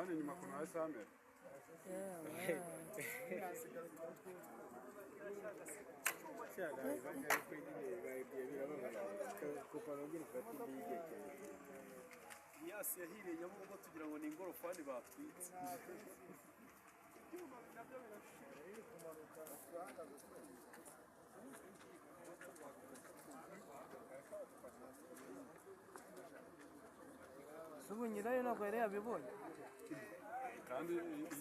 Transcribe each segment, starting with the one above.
hano inyuma kuna hasi hamera Yasi yahiriye Nyabugogo tugira ngo ni ingorofani batwitse. Subu nyirayo ntabwo yari yabibonye kandi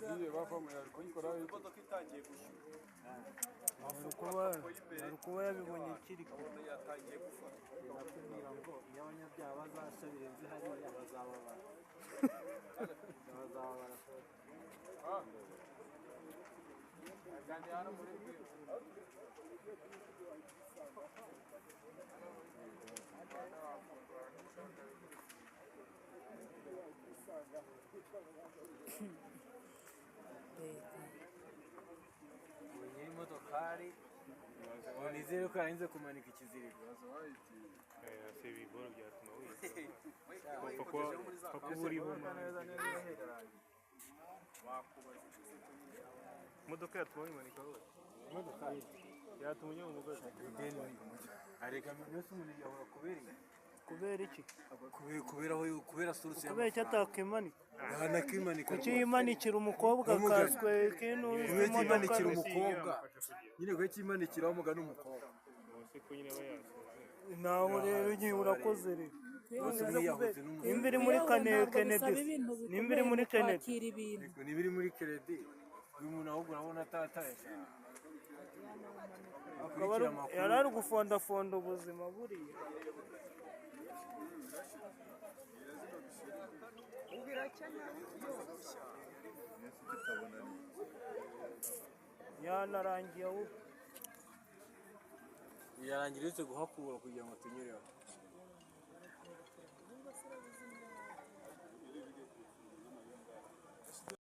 igiye bavamo yari kuyikora Imodoka itangiye gushyuha. ari kuba yabibonye kiri Urabona yatangiye gufata. bakubwira ngo iyo abanyabyaha bazasubira inzu hariya bazababara kandi hano muri ubu imodokari nizere ko yarinze kumanika ikiziriko si ibigoro byatuma wiga papa uriho imodoka yatuma wimanika hose yatuma ujya mu mugozi areka mwese umuntu yahora kubereye kubera iki kubera suruse kubera icyo atakimanika anakimanika kuki yimanikira umukobwa kaswe kintu yimanikira umukobwa nyine ko yimanikira wa mugana umukobwa bose ko nyine bayasoza naho rero ngiye urakoze rero nimba iri muri Kennedy nimba iri muri Kennedy nibiri muri Kennedy uyu muntu ahubwo urabona atataye yari ari gufondafonda ubuzima buriya yanarangiye yarangiritse guhakura kugira ngo tunyureho